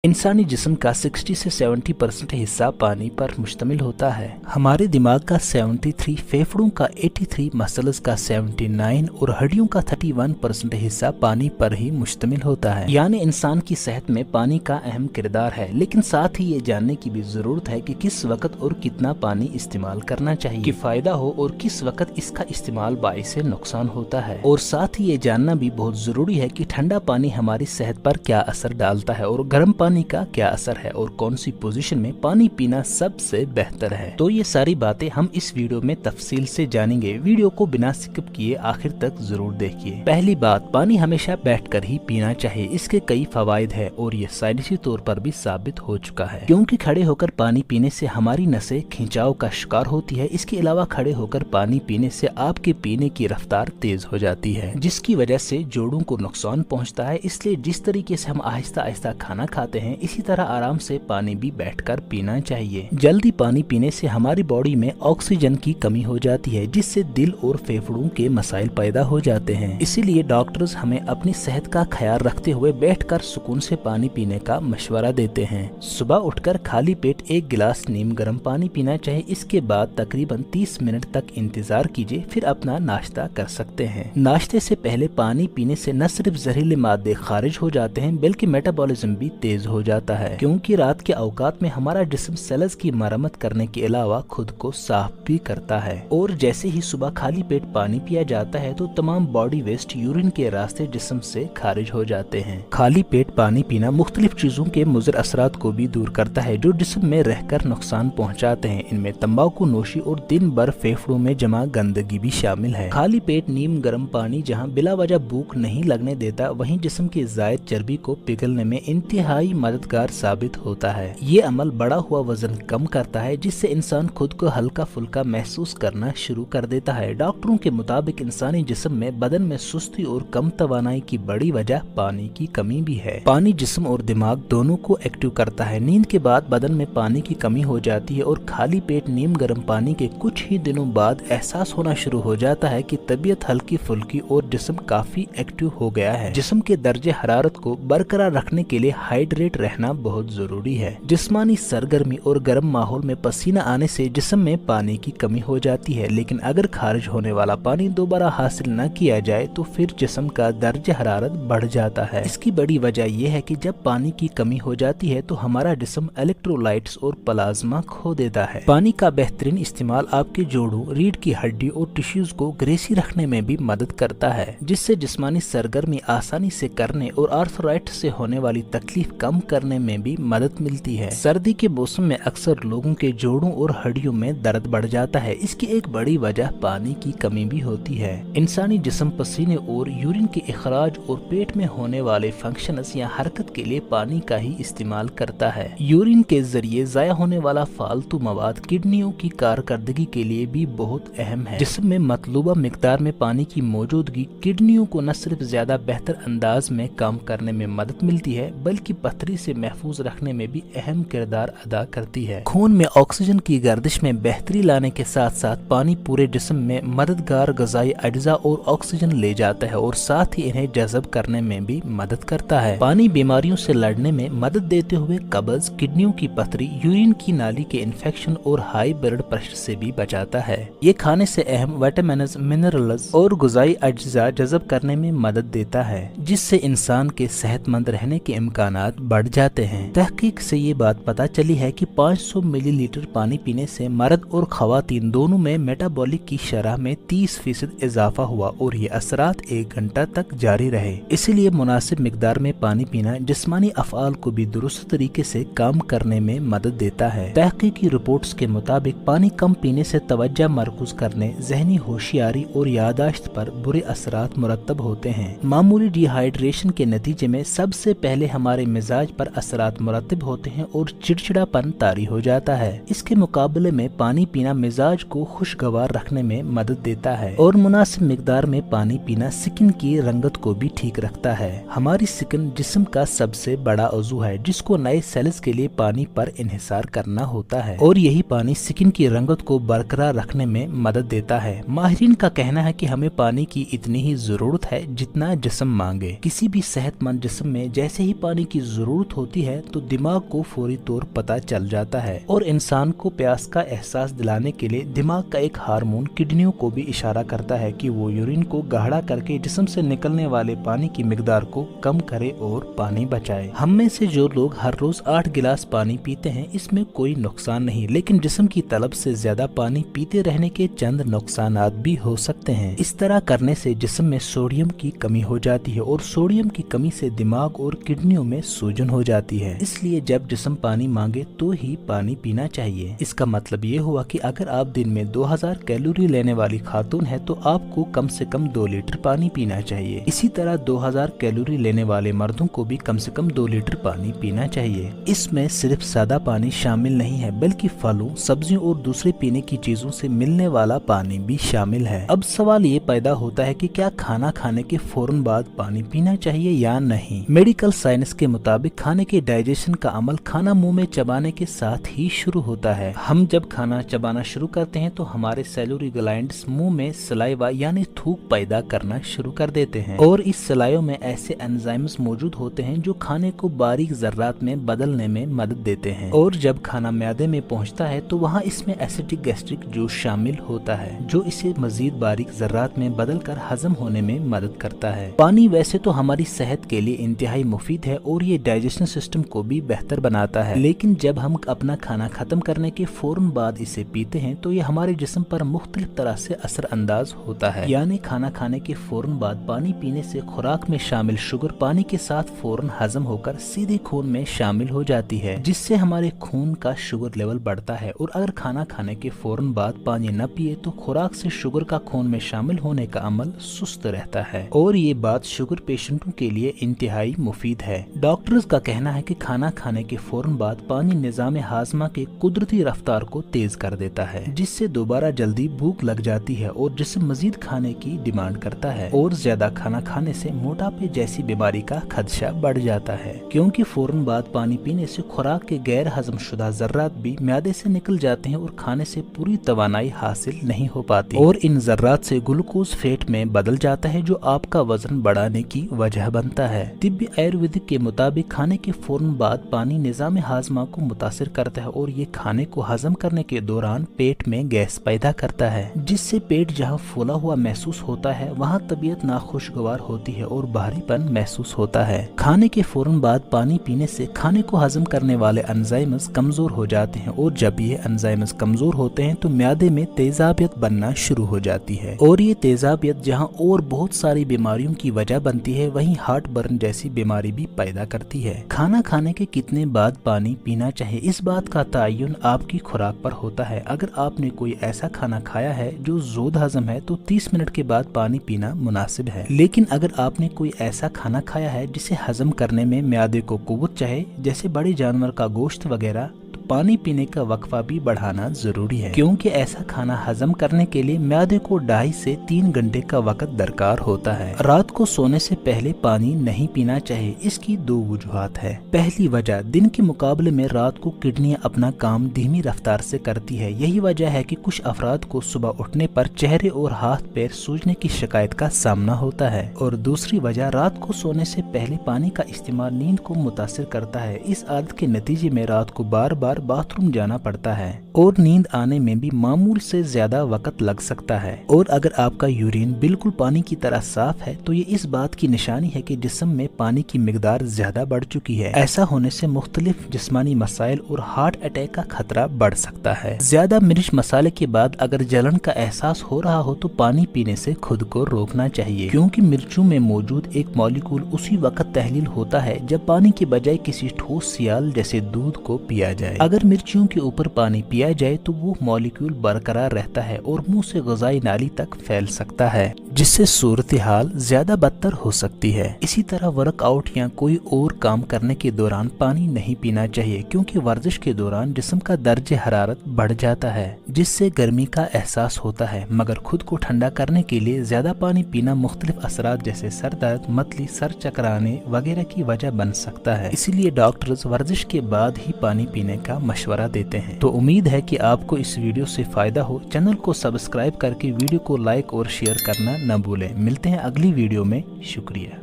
इंसानी जिस्म का 60 से 70% हिस्सा पानी पर मुश्तमिल होता है। हमारे दिमाग का 73, फेफड़ों का 83, मसल्स का 79 और हड्डियों का 31% हिस्सा पानी पर ही मुश्तमिल होता है। यानी इंसान की सेहत में पानी का अहम किरदार है, लेकिन साथ ही ये जानने की भी जरूरत है कि किस वक्त और कितना पानी इस्तेमाल करना चाहिए कि फायदा हो और किस वक्त इसका इस्तेमाल बाइस से नुकसान होता है। और साथ ही ये जानना भी बहुत जरूरी है कि ठंडा पानी हमारी सेहत पर क्या असर डालता है और गर्म पानी का क्या असर है और कौन सी पोजीशन में पानी पीना सबसे बेहतर है। तो ये सारी बातें हम इस वीडियो में तफसील से जानेंगे। वीडियो को बिना स्किप किए आखिर तक जरूर देखिए। पहली बात, पानी हमेशा बैठकर ही पीना चाहिए। इसके कई फवायद है और ये साइंसी तौर पर भी साबित हो चुका है, क्योंकि खड़े होकर पानी पीने से हमारी नसें खिंचाव का शिकार होती है। इसके अलावा खड़े होकर पानी पीने से आपके पीने की रफ्तार तेज हो जाती है, जिसकी वजह से जोड़ों को नुकसान पहुँचता है। इसलिए जिस तरीके से हम आहिस्ता आहिस्ता खाना खाते हैं, इसी तरह आराम से पानी भी बैठकर पीना चाहिए। जल्दी पानी पीने से हमारी बॉडी में ऑक्सीजन की कमी हो जाती है, जिससे दिल और फेफड़ों के मसाइल पैदा हो जाते हैं। इसीलिए डॉक्टर्स हमें अपनी सेहत का ख्याल रखते हुए बैठकर सुकून से पानी पीने का मशवरा देते हैं। सुबह उठकर खाली पेट 1 गिलास नीम गर्म पानी पीना चाहिए। इसके बाद तकरीबन 30 मिनट तक इंतजार कीजिए, फिर अपना नाश्ता कर सकते हैं। नाश्ते से पहले पानी पीने से न सिर्फ जहरीले मादे खारिज हो जाते हैं, बल्कि मेटाबॉलिज्म भी तेज हो जाता है, क्योंकि रात के औकात में हमारा जिस्म सेल्स की मरम्मत करने के अलावा खुद को साफ भी करता है। और जैसे ही सुबह खाली पेट पानी पिया जाता है तो तमाम बॉडी वेस्ट यूरिन के रास्ते जिस्म से खारिज हो जाते हैं। खाली पेट पानी पीना मुख्तलिफ चीजों के मुज़र असरात को भी दूर करता है, जो जिस्म में रहकर नुकसान पहुँचाते हैं। इनमें तंबाकू नोशी और दिन भर फेफड़ों में जमा गंदगी भी शामिल है। खाली पेट नीम गर्म पानी जहाँ बिला वजह भूख नहीं लगने देता, वहीं जिस्म की जायद चर्बी को पिघलने में इंतहाई मददगार साबित होता है। ये अमल बढ़ा हुआ वजन कम करता है, जिससे इंसान खुद को हल्का फुल्का महसूस करना शुरू कर देता है। डॉक्टरों के मुताबिक इंसानी जिस्म में बदन में सुस्ती और कम तवानाई की बड़ी वजह पानी की कमी भी है। पानी जिस्म और दिमाग दोनों को एक्टिव करता है। नींद के बाद बदन में पानी की कमी हो जाती है और खाली पेट नीम गर्म पानी के कुछ ही दिनों बाद एहसास होना शुरू हो जाता है कि तबीयत हल्की फुल्की और जिस्म काफी एक्टिव हो गया है। जिस्म के दर्जे हरारत को बरकरार रखने के लिए हाइड्रेट रहना बहुत जरूरी है। जिस्मानी सरगर्मी और गर्म माहौल में पसीना आने से जिस्म में पानी की कमी हो जाती है, लेकिन अगर खारिज होने वाला पानी दोबारा हासिल न किया जाए तो फिर जिस्म का दर्जे हरारत बढ़ जाता है। इसकी बड़ी वजह यह है कि जब पानी की कमी हो जाती है तो हमारा जिस्म इलेक्ट्रोलाइट्स और प्लाज्मा खो देता है। पानी का बेहतरीन इस्तेमाल आपके जोड़ों, रीढ़ की हड्डी और टिश्यूज को ग्रेसी रखने में भी मदद करता है, जिससे जिस्मानी सरगर्मी आसानी से करने और आर्थराइटिस से होने वाली तकलीफ कम करने में भी मदद मिलती है। सर्दी के मौसम में अक्सर लोगों के जोड़ों और हड्डियों में दर्द बढ़ जाता है। इसकी एक बड़ी वजह पानी की कमी भी होती है। इंसानी जिस्म पसीने और यूरिन के इखराज और पेट में होने वाले फंक्शंस या हरकत के लिए पानी का ही इस्तेमाल करता है। यूरिन के जरिए जाया होने वाला फालतू मवाद किडनियों की कारकर्दगी के लिए भी बहुत अहम है। जिस्म में मतलूबा मिकदार में पानी की मौजूदगी किडनियों को न सिर्फ ज्यादा बेहतर अंदाज में काम करने में मदद मिलती है, बल्कि पथरी से महफूज रखने में भी अहम किरदार अदा करती है। खून में ऑक्सीजन की गर्दिश में बेहतरी लाने के साथ साथ पानी पूरे जिस्म में मददगार गजाई अज्जा और ऑक्सीजन ले जाता है और साथ ही इन्हें जज़ब करने में भी मदद करता है। पानी बीमारियों से लड़ने में मदद देते हुए कब्ज, किडनियों की पथरी, यूरिन की नाली के इन्फेक्शन और हाई ब्लड प्रेशर से भी बचाता है। ये खाने से अहम विटामिन्स, मिनरल्स और गजाई अज्जा जज़ब करने में मदद देता है, जिससे इंसान के सेहतमंद रहने के इम्कानात बढ़ जाते हैं। तहकीक से ये बात पता चली है कि 500 मिलीलीटर पानी पीने से मर्द और खवातीन दोनों में मेटाबॉलिक की शरह में 30% इजाफा हुआ और ये असरात 1 घंटा तक जारी रहे। इसीलिए मुनासिब मिकदार में पानी पीना जिस्मानी अफ़आल को भी दुरुस्त तरीके से काम करने में मदद देता है। तहकीकी रिपोर्ट्स के मुताबिक पानी कम पीने से तवज्जो मरकूज करने, जहनी होशियारी और यादाश्त पर बुरे असरात मुरतब होते हैं। मामूली डिहाइड्रेशन के नतीजे में सबसे पहले हमारे मिजाज पर असरात मुरतब होते हैं और चिड़चिड़ापन तारी हो जाता है। इसके मुकाबले में पानी पीना मिजाज को खुशगवार रखने में मदद देता है और मुनासिब मिकदार में पानी पीना स्किन की रंगत को भी ठीक रखता है। हमारी स्किन जिस्म का सबसे बड़ा उज़ू है, जिसको नए सेल्स के लिए पानी पर इन्हिसार करना होता है और यही पानी स्किन की रंगत को बरकरार रखने में मदद देता है। माहिरीन का कहना है कि हमें पानी की इतनी ही जरूरत है जितना जिस्म मांगे। किसी भी सेहतमंद जिस्म में जैसे ही पानी की जरूरत ضرورت ہوتی ہے تو दिमाग को फौरी तौर पता चल जाता है और इंसान को प्यास का एहसास दिलाने के लिए दिमाग का एक हार्मोन किडनियों को भी इशारा करता है कि वो यूरिन को गाढ़ा करके जिस्म से निकलने वाले पानी की मिकदार को कम करे और पानी बचाए। हम में से जो लोग हर रोज 8 गिलास पानी पीते हैं इसमें कोई नुकसान नहीं, लेकिन जिस्म की तलब से ज्यादा पानी पीते रहने के चंद नुकसानात भी हो सकते हैं। इस तरह करने से जिस्म में सोडियम की कमी हो जाती है और सोडियम की कमी से दिमाग और किडनियों में सूजन हो जाती है। इसलिए जब जिस्म पानी मांगे तो ही पानी पीना चाहिए। इसका मतलब ये हुआ कि अगर आप दिन में 2000 कैलोरी लेने वाली खातून है तो आपको कम से कम 2 लीटर पानी पीना चाहिए। इसी तरह 2000 कैलोरी लेने वाले मर्दों को भी कम से कम 2 लीटर पानी पीना चाहिए। इसमें सिर्फ सादा पानी शामिल नहीं है बल्कि फलों, सब्जियों और दूसरे पीने की चीजों से मिलने वाला पानी भी शामिल है। अब सवाल ये पैदा होता है कि क्या खाना खाने के फौरन बाद पानी पीना चाहिए या नहीं। मेडिकल साइंस के मुताबिक खाने के डाइजेशन का अमल खाना मुंह में चबाने के साथ ही शुरू होता है। हम जब खाना चबाना शुरू करते हैं तो हमारे सैलरी ग्लैंड्स मुंह में सलाइवा यानी थूक पैदा करना शुरू कर देते हैं और इस सलाइव में ऐसे एंजाइम्स मौजूद होते हैं जो खाने को बारीक जर्रात में बदलने में मदद देते हैं और जब खाना म्यादे में पहुंचता है तो वहां इसमें एसिडिक गैस्ट्रिक जूस शामिल होता है जो इसे मजीद बारीक जर्रात में बदल कर हजम होने में मदद करता है। पानी वैसे तो हमारी सेहत के लिए इंतहाई मुफीद है और ये डाइजेशन सिस्टम को भी बेहतर बनाता है, लेकिन जब हम अपना खाना खत्म करने के फौरन बाद इसे पीते हैं तो ये हमारे जिस्म पर मुख्तलिफ तरह से असर अंदाज होता है। यानी खाना खाने के फौरन बाद पानी पीने से खुराक में शामिल शुगर पानी के साथ फौरन हजम होकर सीधे खून में शामिल हो जाती है, जिससे हमारे खून का शुगर लेवल बढ़ता है। और अगर खाना खाने के फौरन बाद पानी न पिए तो खुराक से शुगर का खून में शामिल होने का अमल सुस्त रहता है और ये बात शुगर पेशेंटों के लिए इंतहाई मुफीद है। डॉक्टर्स का कहना है कि खाना खाने के फौरन बाद पानी निजाम हाजमा के कुदरती रफ्तार को तेज कर देता है, जिससे दोबारा जल्दी भूख लग जाती है और जिस्म मजीद खाने की डिमांड करता है और ज्यादा खाना खाने से मोटापे जैसी बीमारी का खदशा बढ़ जाता है, क्योंकि फौरन बाद पानी पीने से खुराक के गैर हजम शुदा जर्रात भी म्यादे से निकल जाते हैं और खाने से पूरी तवानाई हासिल नहीं हो पाती और इन जर्रात से ग्लूकोज फैट में बदल जाता है जो आपका वजन बढ़ाने की वजह बनता है। तिब्बी आयुर्वेदिक के मुताबिक खाने के फौरन बाद पानी निजाम हाजमा को मुतासिर करता है और ये खाने को हजम करने के दौरान पेट में गैस पैदा करता है, जिससे पेट जहाँ फूला हुआ महसूस होता है वहाँ तबीयत नाखुशगवार होती है और भारीपन महसूस होता है। खाने के फौरन बाद पानी पीने से खाने को हजम करने वाले एंजाइम्स कमजोर हो जाते हैं और जब ये एंजाइम्स कमजोर होते हैं तो म्यादे में तेजाबियत बनना शुरू हो जाती है और ये तेजाबियत जहाँ और बहुत सारी बीमारियों की वजह बनती है वहीं हार्ट बर्न जैसी बीमारी भी पैदा करती है। खाना खाने के कितने बाद पानी पीना चाहिए, इस बात का तयन आपकी खुराक पर होता है। अगर आपने कोई ऐसा खाना खाया है जो जोद हजम है तो 30 मिनट के बाद पानी पीना मुनासिब है, लेकिन अगर आपने कोई ऐसा खाना खाया है जिसे हजम करने में म्यादे को कुव्वत चाहे जैसे बड़े जानवर का गोश्त वगैरह, पानी पीने का वक्फा भी बढ़ाना जरूरी है, क्योंकि ऐसा खाना हजम करने के लिए म्यादे को 2.5 से 3 घंटे का वक्त दरकार होता है। रात को सोने से पहले पानी नहीं पीना चाहिए। इसकी 2 वजूहात है। पहली वजह, दिन के मुकाबले में रात को किडनियां अपना काम धीमी रफ्तार से करती है। यही वजह है कि कुछ अफराद को सुबह उठने पर चेहरे और हाथ पैर सूजने की शिकायत का सामना होता है। और दूसरी वजह, रात को सोने से पहले पानी का इस्तेमाल नींद को मुतासिर करता है। इस आदत के नतीजे में रात को बार बार बाथरूम जाना पड़ता है और नींद आने में भी मामूल से ज्यादा वक्त लग सकता है। और अगर आपका यूरिन बिल्कुल पानी की तरह साफ है तो ये इस बात की निशानी है कि जिस्म में पानी की मिकदार ज्यादा बढ़ चुकी है। ऐसा होने से मुख्तलिफ जिस्मानी मसाइल और हार्ट अटैक का खतरा बढ़ सकता है। ज्यादा मिर्च मसाले के बाद अगर जलन का एहसास हो रहा हो तो पानी पीने से खुद को रोकना चाहिए, क्योंकि मिर्चों में मौजूद एक मॉलिक्यूल उसी वक्त तहलील होता है जब पानी के बजाय किसी ठोस सियाल जैसे दूध को पिया जाए। अगर मिर्चियों के ऊपर पानी पिया जाए तो वो मॉलिक्यूल बरकरार रहता है और मुंह से ग़िज़ाई नाली तक फैल सकता है, जिससे सूरत हाल ज्यादा बदतर हो सकती है। इसी तरह वर्कआउट या कोई और काम करने के दौरान पानी नहीं पीना चाहिए, क्योंकि वर्जिश के दौरान जिस्म का दर्जे हरारत बढ़ जाता है जिससे गर्मी का एहसास होता है। मगर खुद को ठंडा करने के लिए ज्यादा पानी पीना मुख्तलिफ असरात जैसे सर दर्द, मतली, सर चकराने वगैरह की वजह बन सकता है। इसीलिए डॉक्टर्स वर्जिश के बाद ही पानी पीने का मशवरा देते हैं। तो उम्मीद है कि आपको इस वीडियो से फायदा हो। चैनल को सब्सक्राइब करके वीडियो को लाइक और शेयर करना न भूलें। मिलते हैं अगली वीडियो में। शुक्रिया।